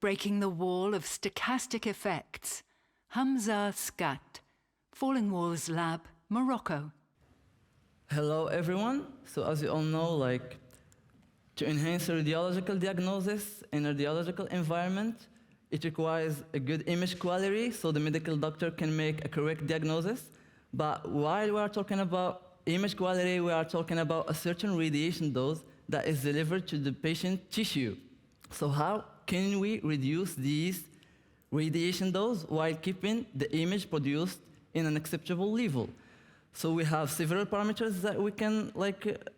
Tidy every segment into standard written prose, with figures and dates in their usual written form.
breaking the wall of stochastic effects. Hamza Sekkat, Falling Walls Lab, Morocco. Hello, everyone. So as you all know, to enhance a radiological diagnosis in a radiological environment, it requires a good image quality so the medical doctor can make a correct diagnosis. But while we are talking about image quality, we are talking about a certain radiation dose that is delivered to the patient tissue. So how can we reduce these radiation dose while keeping the image produced in an acceptable level? So we have several parameters that we can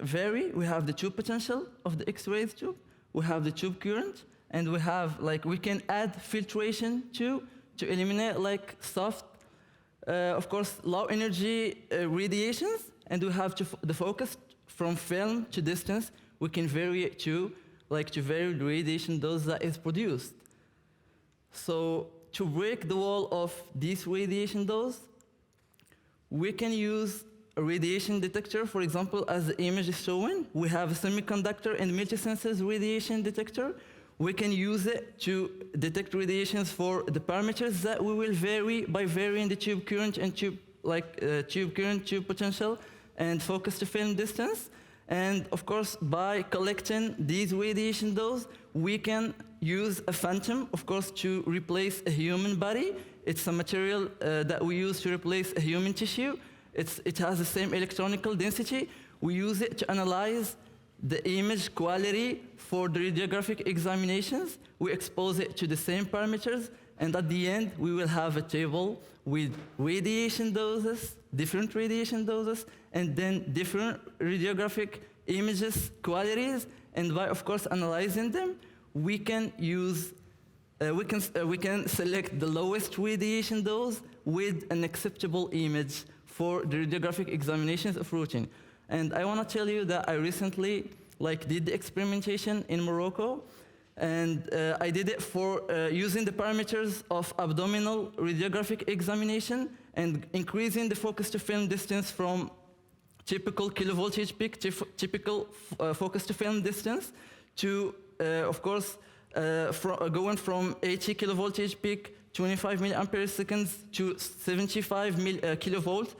vary. We have the tube potential of the X-ray tube. We have the tube current, and we have we can add filtration to eliminate soft, of course, low energy radiations. And we have the focus from film to distance. We can vary it to vary the radiation dose that is produced. So to break the wall of this radiation dose, we can use a radiation detector, for example, as the image is showing. We have a semiconductor and multisensors radiation detector. We can use it to detect radiations for the parameters that we will vary by varying the tube current and tube current, tube potential, and focus to film distance. And of course, by collecting these radiation dose, we can use a phantom, of course, to replace a human body. It's a material that we use to replace a human tissue. It has the same electronical density. We use it to analyze the image quality for the radiographic examinations. We expose it to the same parameters, and at the end, we will have a table with radiation doses, different radiation doses, and then different radiographic images qualities. And by, of course, analyzing them, we can use, we can select the lowest radiation dose with an acceptable image for the radiographic examinations of routine. And I want to tell you that I recently did the experimentation in Morocco, and I did it for using the parameters of abdominal radiographic examination and increasing the focus to film distance from typical kilovoltage peak, typical focus to film distance, to, of course, going from 80 kilovoltage peak, 25 milliampere seconds, to 75 kilovolt.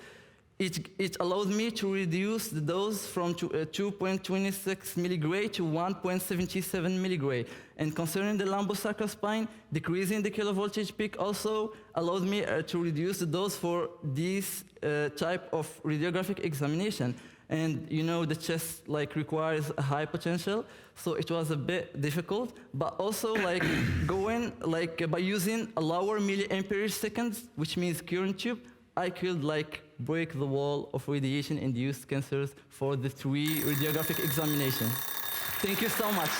It allowed me to reduce the dose from 2.26 milligray to 1.77 milligray. And concerning the lumbosacrospine, decreasing the kilovoltage peak also allowed me to reduce the dose for this type of radiographic examination. And you know, the chest requires a high potential, so it was a bit difficult. But also going by using a lower milliampere seconds, which means current tube, I could break the wall of radiation-induced cancers for the 3 radiographic examinations. Thank you so much.